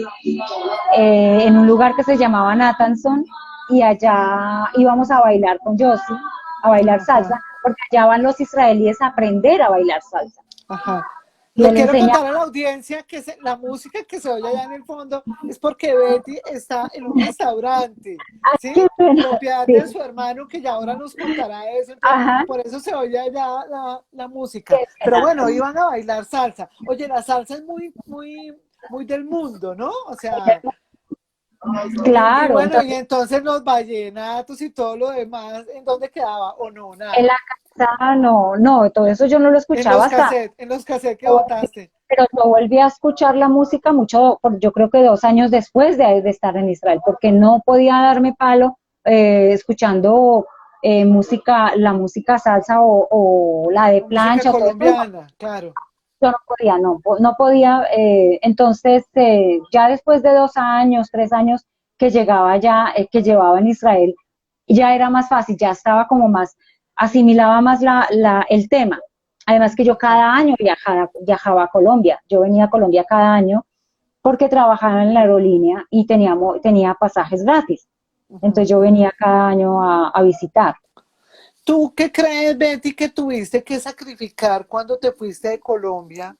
en un lugar que se llamaba Nathanson, y allá íbamos a bailar con Josie, a bailar ajá. salsa, porque allá van los israelíes a aprender a bailar salsa. Ajá. Y Le él quiero enseñaba, contar a la audiencia que la música que se oye allá en el fondo es porque Betty está en un restaurante, ¡ay, ¿sí? qué pena! Propiedad Sí, de su hermano que ya ahora nos contará eso. Entonces, ajá, por eso se oye allá la qué música. Pero pena. bueno, iban a bailar salsa. Oye, la salsa es muy, muy, muy del mundo, ¿no? O sea, y Claro, bueno, y entonces entonces los vallenatos y todo lo demás, ¿en dónde quedaba? ¿O no? en Nada. la casa no, no, todo eso yo no lo escuchaba hasta, En los cassettes que botaste. pero yo volví a escuchar la música mucho, yo creo que 2 años después de estar en Israel, porque no podía darme palo escuchando música, la música salsa o la de La música plancha, o todo eso, colombiana, claro. yo no podía, no podía. Entonces, ya después de 2 años, 3 años que llegaba ya, que llevaba en Israel, ya era más fácil, ya estaba como más, asimilaba más el tema. Además que yo Ajá, cada año viajaba a Colombia, yo venía a Colombia cada año porque trabajaba en la aerolínea y tenía pasajes gratis. Entonces ujú. yo venía cada año a visitar. ¿Tú qué crees, Betty, que tuviste que sacrificar cuando te fuiste de Colombia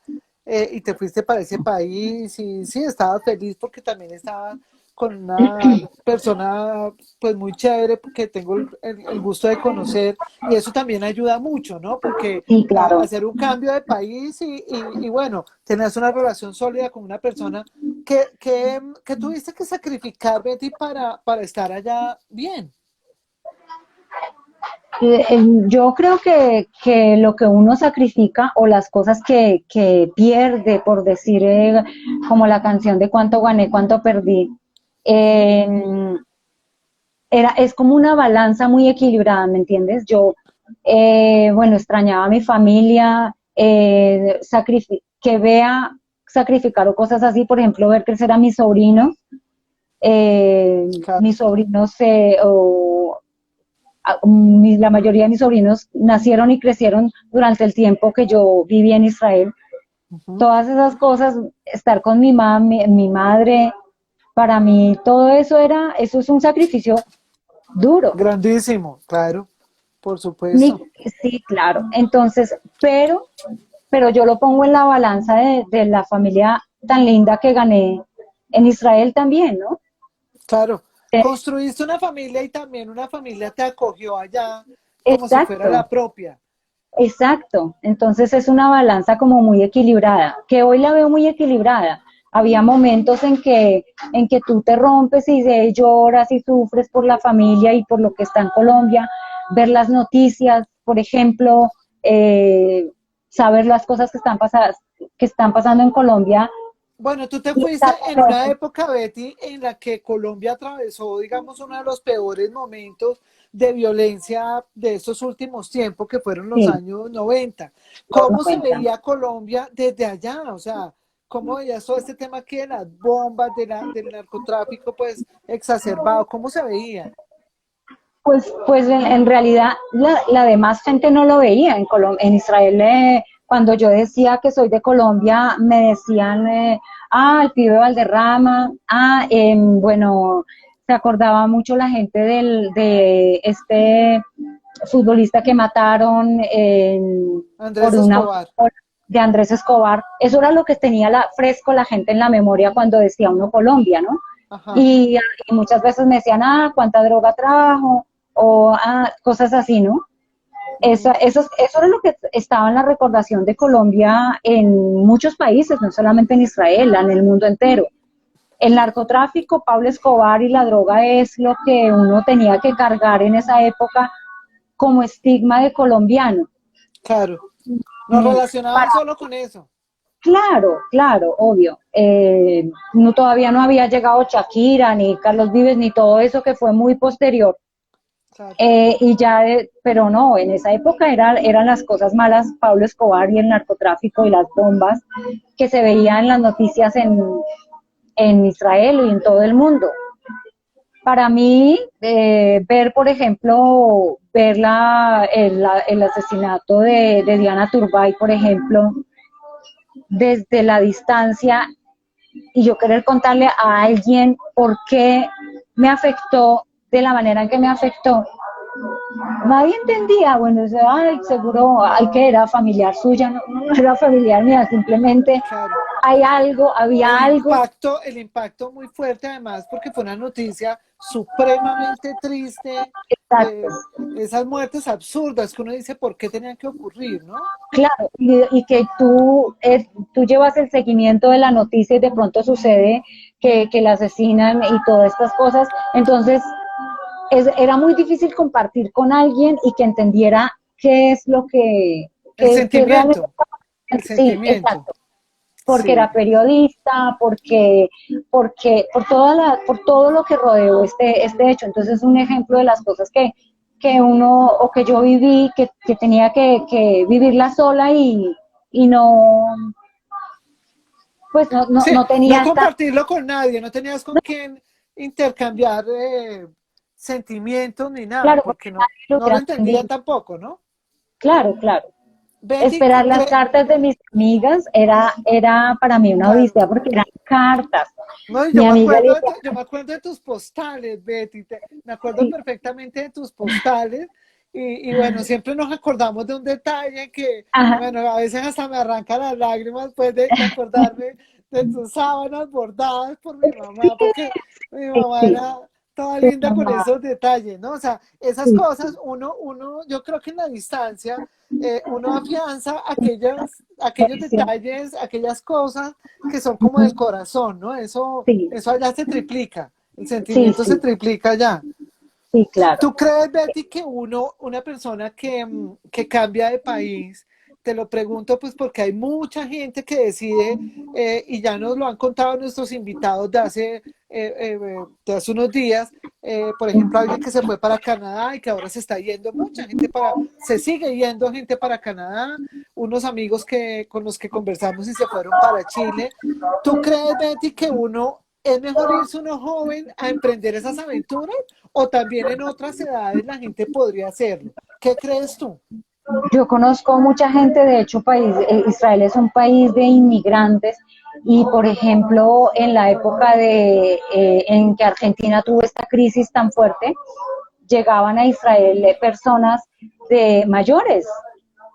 y te fuiste para ese país? Y sí, estabas feliz porque también estabas con una persona pues muy chévere que tengo el gusto de conocer y eso también ayuda mucho, ¿no? Porque Sí, claro. hacer un cambio de país y bueno, tener una relación sólida con una persona que tuviste que sacrificar, Betty, para estar allá bien. Yo creo que lo que uno sacrifica o las cosas que pierde, por decir, como la canción de cuánto gané, cuánto perdí, Ujú. eh, es como una balanza muy equilibrada, ¿me entiendes? Yo, bueno, extrañaba a mi familia, que vea sacrificar o cosas así, por ejemplo, ver crecer a mis sobrinos, Claro. mis sobrinos la mayoría de mis sobrinos nacieron y crecieron durante el tiempo que yo viví en Israel. Ujú. Todas esas cosas, estar con mi madre, para mí todo eso es un sacrificio duro. Grandísimo, claro, por Ni, supuesto. sí, claro. Entonces, pero yo lo pongo en la balanza de la familia tan linda que gané en Israel también, ¿no? Claro, Eh, construiste una familia y también una familia te acogió allá como si fuera exacto, la propia. exacto. Entonces es una balanza como muy equilibrada, que hoy la veo muy equilibrada. Había momentos en que tú te rompes y lloras y sufres por la familia y por lo que está en Colombia, ver las noticias, por ejemplo, saber las cosas que están pasando en Colombia. Bueno, tú te fuiste en una época, Betty, en la que Colombia atravesó, digamos, uno de los peores momentos de violencia de estos últimos tiempos, que fueron los Sí, años 90. los ¿Cómo se 90. veía Colombia desde allá? O sea, ¿cómo veías todo este tema aquí de las bombas, del narcotráfico, pues, exacerbado? ¿Cómo se veía? Pues en realidad la demás gente no lo veía. En Israel, cuando yo decía que soy de Colombia, me decían, el pibe Valderrama, bueno, se acordaba mucho la gente de este futbolista que mataron por Andrés una Escobar. de Andrés Escobar. Eso era lo que tenía fresco la gente en la memoria cuando decía uno Colombia, ¿no? Ajá. Y muchas veces me decían, cuánta droga trajo, o cosas así, ¿no? Eso era lo que estaba en la recordación de Colombia en muchos países, no solamente en Israel, en el mundo entero. El narcotráfico, Pablo Escobar y la droga es lo que uno tenía que cargar en esa época como estigma de colombiano. Claro. Nos Mm, relacionaban solo con eso. Claro, claro, obvio. No, todavía no había llegado Shakira, ni Carlos Vives, ni todo eso que fue muy posterior. Claro. Pero no, en esa época eran las cosas malas, Pablo Escobar y el narcotráfico y las bombas que se veían en las noticias en Israel y en todo el mundo. Para mí, ver, por ejemplo, el asesinato de Diana Turbay, por ejemplo, desde la distancia, y yo querer contarle a alguien por qué me afectó de la manera en que me afectó, nadie entendía. Bueno, seguro, que era familiar suya, no, no era familiar mía, simplemente Claro. había algo. El impacto muy fuerte además porque fue una noticia supremamente triste, Exacto, eh, esas muertes absurdas que uno dice por qué tenían que ocurrir, ¿no? claro, y que tú llevas el seguimiento de la noticia y de pronto sucede que la asesinan y todas estas cosas, entonces era muy difícil compartir con alguien y que entendiera qué es lo El que realmente. sentimiento, el Sí, sentimiento, exacto, porque sí, era periodista, por por todo lo que rodeó este hecho. Entonces es un ejemplo de las cosas que uno, o que yo viví, que tenía que vivirla sola y no, pues sí, no no tenía esta. compartirlo con nadie, no tenías con quién intercambiar sentimientos ni nada, Claro, porque porque nadie lo no lo hubiera entendían entendido. tampoco, ¿no? Claro, claro. Betty, Esperar las cartas de mis amigas era para mí una claro. odisea porque eran cartas. No, y Mi amiga le decía, yo me acuerdo de tus postales, Betty, me acuerdo perfectamente de tus postales y bueno, siempre nos acordamos de un detalle que, ajá, bueno, a veces hasta me arrancan las lágrimas pues de acordarme de tus sábanas bordadas por mi mamá, porque mi sí, mamá sí, era toda sí, linda con mamá, esos detalles, ¿no? O sea, esas sí, cosas, yo creo que en la distancia, uno afianza aquellos sí, detalles, aquellas cosas que son como del corazón, ¿no? sí, Eso allá se triplica, el sí, sentimiento se sí, triplica allá. sí, claro. ¿Tú crees, Betty, que una persona que cambia de país, te lo pregunto pues porque hay mucha gente que decide, y ya nos lo han contado nuestros invitados de hace unos días, por ejemplo, alguien que se fue para Canadá y que ahora se está yendo se sigue yendo gente para Canadá, unos amigos con los que conversamos y se fueron para Chile. ¿Tú crees, Betty, que es mejor irse uno joven a emprender esas aventuras o también en otras edades la gente podría hacerlo? ¿Qué crees tú? Yo conozco mucha gente, de hecho, Israel es un país de inmigrantes y, por ejemplo, en la época en que Argentina tuvo esta crisis tan fuerte, llegaban a Israel personas de mayores,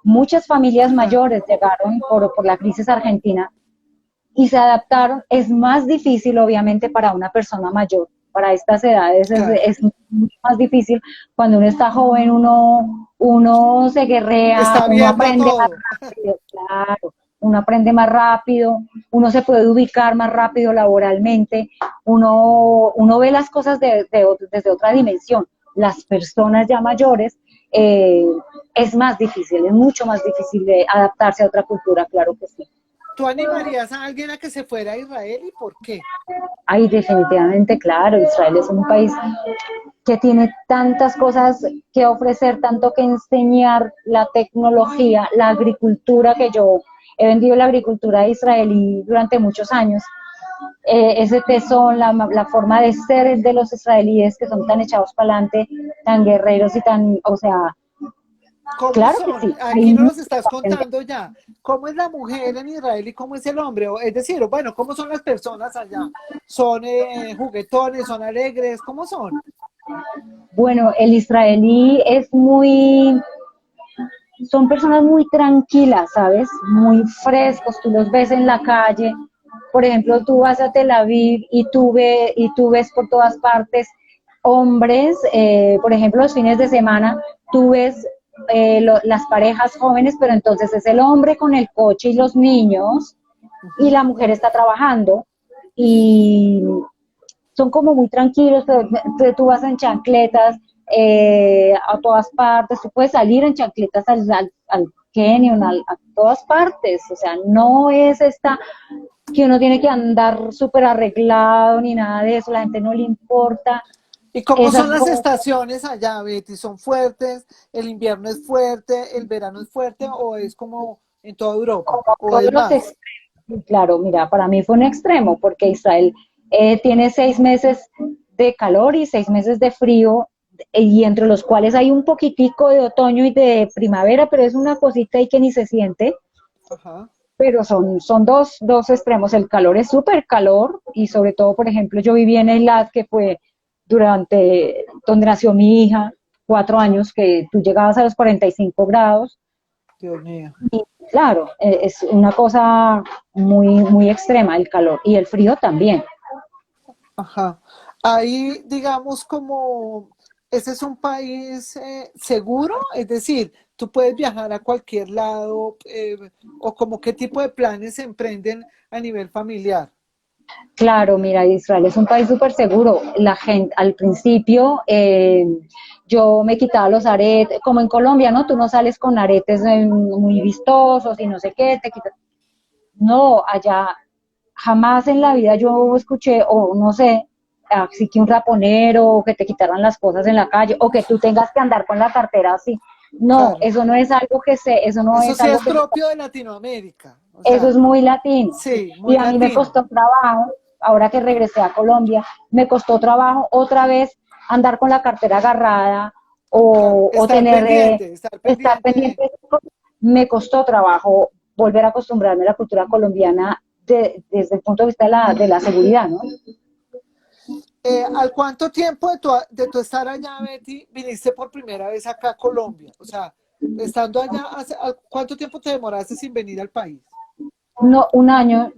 muchas familias Ajá. mayores llegaron por la crisis argentina y se adaptaron. Es más difícil, obviamente, para una persona mayor Para estas edades Claro. es mucho más difícil. Cuando uno está joven, uno se guerrea, Está uno abierto a aprende más todo. rápido, claro, uno aprende más rápido, uno se puede ubicar más rápido laboralmente, uno ve las cosas desde otra dimensión. Las personas ya mayores eh, es más difícil, es mucho más difícil de adaptarse a otra cultura, claro que sí. ¿Tú animarías a alguien a que se fuera a Israel y por qué? Ay, definitivamente, claro, Israel es un país que tiene tantas cosas que ofrecer, tanto que enseñar, la tecnología, la agricultura, que yo he vendido la agricultura israelí durante muchos años, ese tesón, la forma de ser de los israelíes que son tan echados para adelante, tan guerreros y tan, o sea, ¿Cómo claro que son? sí, hay Aquí no mucho nos estás que aprender. contando ya. ¿Cómo es la mujer en Israel y cómo es el hombre? Es decir, bueno, ¿cómo son las personas allá? ¿Son juguetones? ¿Son alegres? ¿Cómo son? Bueno, el israelí es muy, son personas muy tranquilas, ¿sabes? Muy frescos, tú los ves en la calle. Por ejemplo, tú vas a Tel Aviv y tú ves por todas partes hombres, por ejemplo, los fines de semana, tú ves las parejas jóvenes, pero entonces es el hombre con el coche y los niños, y la Ujú. mujer está trabajando, y son como muy tranquilos, tú vas en chancletas a todas partes, tú puedes salir en chancletas al Canyon, a todas partes, o sea, no es esta que uno tiene que andar súper arreglado ni nada de eso, la gente no le importa ¿Y cómo son esas las cosas. estaciones allá, Betty? ¿Son fuertes? ¿El invierno es fuerte? ¿El verano es fuerte? ¿O es como en toda Europa? Como ¿O es todos los más? extremos, claro, mira, para mí fue un extremo porque Israel tiene 6 meses de calor y 6 meses de frío, y entre los cuales hay un poquitico de otoño y de primavera, pero es una cosita ahí que ni se siente, Ajá. pero son dos extremos. El calor es súper calor, y sobre todo, por ejemplo, yo viví en Eilat, que fue donde nació mi hija, 4 años, que tú llegabas a los 45 grados. Dios mío. Claro, es una cosa muy, muy extrema el calor y el frío también. Ajá. Ahí, digamos, como ese es un país seguro, es decir, tú puedes viajar a cualquier lado, o como qué tipo de planes se emprenden a nivel familiar. Claro, mira, Israel es un país súper seguro. La gente, al principio, yo me quitaba los aretes, como en Colombia, ¿no? Tú no sales con aretes muy vistosos y no sé qué, te quitas. No, allá jamás en la vida yo escuché, o no sé, así que un raponero, o que te quitaran las cosas en la calle, o que tú tengas que andar con la cartera así. No, Claro. eso no es algo eso no Eso es sí algo es que se. propio de Latinoamérica. O Eso es sea, muy latino, sí. sí, Y muy a mí me latino. costó trabajo, ahora que regresé a Colombia, me costó trabajo otra vez andar con la cartera agarrada, Claro. o tener, Estar estar pendiente. pendiente. Me costó trabajo volver a acostumbrarme a la cultura colombiana desde el punto de vista de la seguridad, ¿no? ¿Al cuánto tiempo de tu estar allá, Betty, viniste por primera vez acá a Colombia? O sea, estando allá, ¿cuánto tiempo te demoraste sin venir al país? No, un año,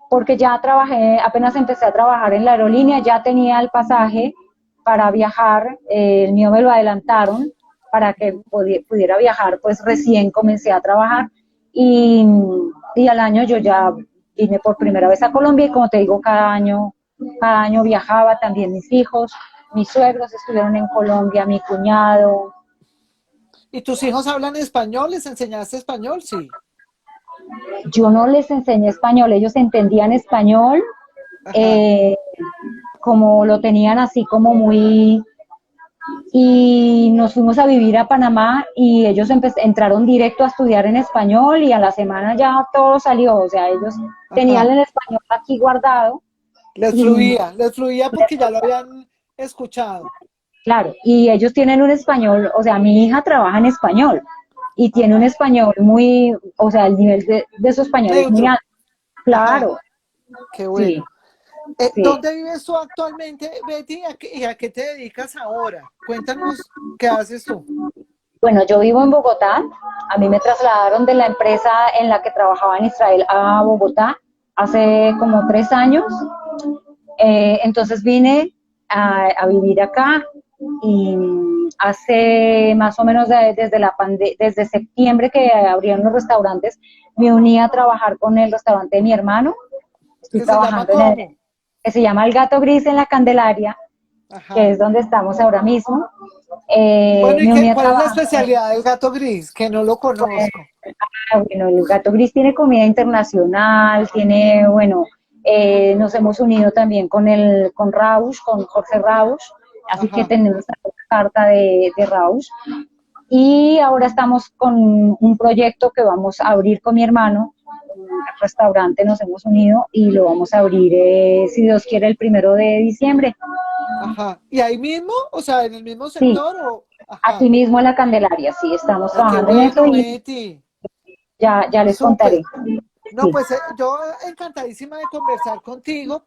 porque ya trabajé, apenas empecé a trabajar en la aerolínea, ya tenía el pasaje para viajar, el mío me lo adelantaron para que Ujú. pudiera viajar, pues recién comencé a trabajar, y, y al año yo ya vine por primera vez a Colombia, y como te digo, cada año viajaba, también mis hijos, mis suegros estuvieron en Colombia, mi cuñado. ¿Y tus hijos hablan español? ¿Les enseñaste español? Sí. Yo no les enseñé español, ellos entendían español, Ajá. eh, como lo tenían así como muy, y nos fuimos a vivir a Panamá, y ellos entraron directo a estudiar en español, y a la semana ya todo salió, o sea, ellos tenían Ajá. el español aquí guardado, y Les fluía porque ya lo habían escuchado. claro, y ellos tienen un español, o sea, mi hija trabaja en español y tiene un Ajá. español muy, o sea, el nivel de su español es muy Neutro. alto, Ajá. claro, Qué sí, bueno. sí. ¿Dónde vives tú actualmente, Betty? Y a qué te dedicas ahora? Cuéntanos qué haces tú. Bueno, yo vivo en Bogotá. A mí me trasladaron de la empresa en la que trabajaba en Israel a Bogotá hace como 3 años. Entonces vine. a vivir acá y hace más o menos desde septiembre que abrieron los restaurantes, me uní a trabajar con el restaurante de mi hermano. Estoy ¿Que se llama trabajando cómo? que se llama El Gato Gris en la Candelaria, que Ajá. es donde estamos ahora mismo. Bueno, ¿y Me uní a cuál es la trabajar. especialidad del gato gris? Que no lo conozco. Bueno, el Gato Gris tiene comida internacional, tiene, bueno, nos hemos unido también con Rausch, con Jorge Rausch, así que Ajá. tenemos la carta de Rausch. Y ahora estamos con un proyecto que vamos a abrir con mi hermano, un restaurante, nos hemos unido y lo vamos a abrir, si Dios quiere, el 1 de diciembre. Ajá. ¿Y ahí mismo? O sea, ¿en el mismo Sí, sector o? Ajá. aquí mismo en la Candelaria, sí, estamos Ay, qué trabajando en eso bueno, y Betty. ya les contaré. Súper. No, Sí. pues yo encantadísima de conversar contigo.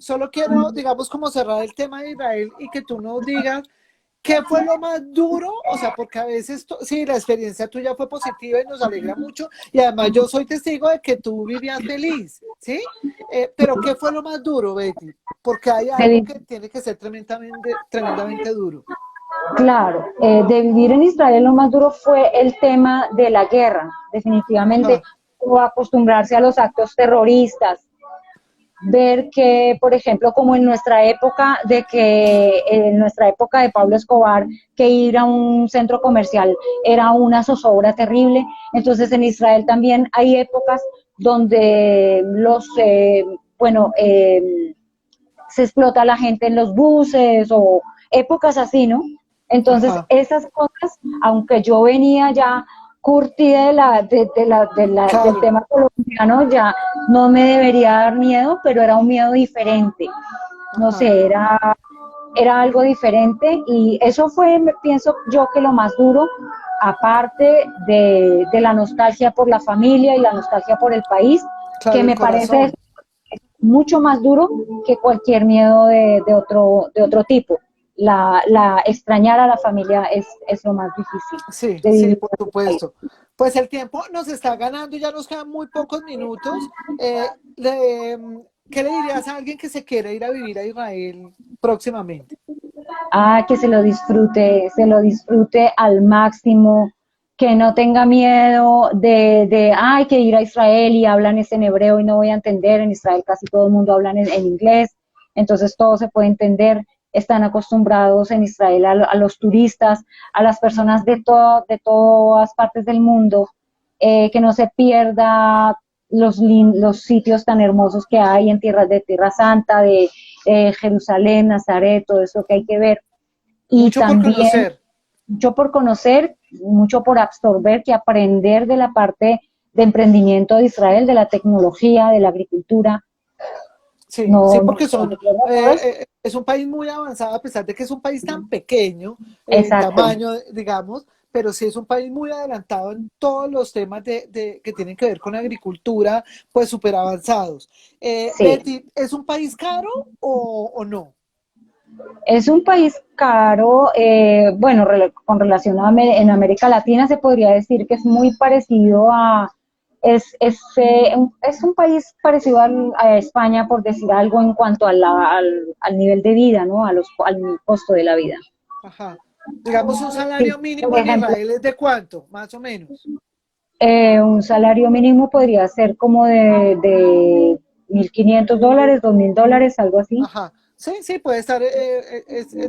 Solo quiero, digamos, como cerrar el tema de Israel y que tú nos digas qué fue lo más duro, o sea, porque a veces, sí, la experiencia tuya fue positiva y nos alegra mucho, y además yo soy testigo de que tú vivías feliz, ¿sí? Pero ¿qué fue lo más duro, Betty? Porque hay algo De, que tiene que ser tremendamente, tremendamente duro. claro, de vivir en Israel lo más duro fue el tema de la guerra, definitivamente, Ajá, o acostumbrarse a los actos terroristas, ver que, por ejemplo, como en nuestra época de Pablo Escobar, que ir a un centro comercial era una zozobra terrible. Entonces en Israel también hay épocas donde bueno, se explota a la gente en los buses o épocas así, ¿no? Entonces, ajá, esas cosas, aunque yo venía ya curtida del claro, tema colombiano, ya no me debería dar miedo, pero era un miedo diferente. No ajá, sé, era algo diferente y eso fue, pienso yo, que lo más duro, aparte de la nostalgia por la familia y la nostalgia por el país, claro, que el me parece corazón. mucho más duro que cualquier miedo de otro tipo. Extrañar a la familia es lo más difícil Sí, de sí, vivir. por supuesto. Pues el tiempo nos está ganando, ya nos quedan muy pocos minutos. ¿Qué le dirías a alguien que se quiere ir a vivir a Israel próximamente? Que se lo disfrute al máximo, que no tenga miedo ay, que ir a Israel y hablan en hebreo y no voy a entender. En Israel casi todo el mundo habla en inglés, entonces todo se puede entender. Están acostumbrados en Israel a los turistas, a las personas de todas partes del mundo, que no se pierda los sitios tan hermosos que hay en Tierra Santa, de Jerusalén, Nazaret, todo eso que hay que ver. Y Mucho por también conocer. mucho por conocer, mucho por absorber, que aprender de la parte de emprendimiento de Israel, de la tecnología, de la agricultura. Sí, sí, No, no, porque son, todo eso. es un país muy avanzado, a pesar de que es un país tan pequeño en Exacto. tamaño, digamos, pero sí es un país muy adelantado en todos los temas que tienen que ver con agricultura, pues súper avanzados. Sí. Betty, ¿es un país caro o no? Es un país caro, bueno, con relación en América Latina se podría decir que es muy parecido es un país parecido a España, por decir algo, en cuanto al nivel de vida, ¿no? Al costo de la vida. Ajá. Digamos, un Sí, salario por mínimo en ejemplo, Israel es de cuánto, más o menos. un salario mínimo podría ser como de $1,500, $2,000, algo así. Ajá. Sí, sí, puede estar,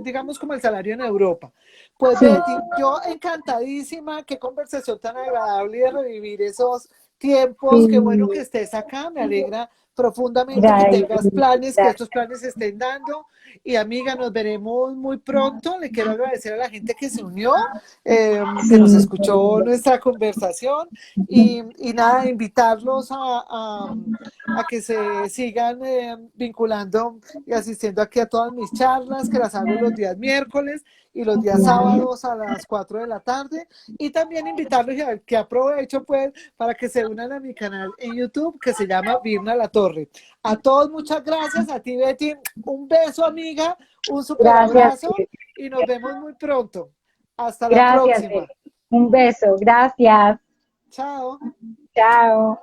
digamos como el salario en Europa. Pues Sí, Betty, yo encantadísima, qué conversación tan agradable de revivir esos tiempos, qué bueno que sí, estés acá, me alegra profundamente que gracias, tengas planes, que estos gracias. planes se estén dando. Y amiga, nos veremos muy pronto. Le quiero agradecer a la gente que se unió, que nos Sí, qué escuchó lindo. nuestra conversación y nada, invitarlos a que se sigan vinculando y asistiendo aquí a todas mis charlas, que las hago los días miércoles y los días sábados a las 4 de la tarde. Y también invitarlos y a ver que aprovecho pues para que se unan a mi canal en YouTube que se llama Virna La Torre. A todos muchas gracias, a ti Betty, un beso amiga, un super Gracias, abrazo y nos vemos muy pronto. Hasta la gracias. próxima. Un beso, gracias. Chao. Chao.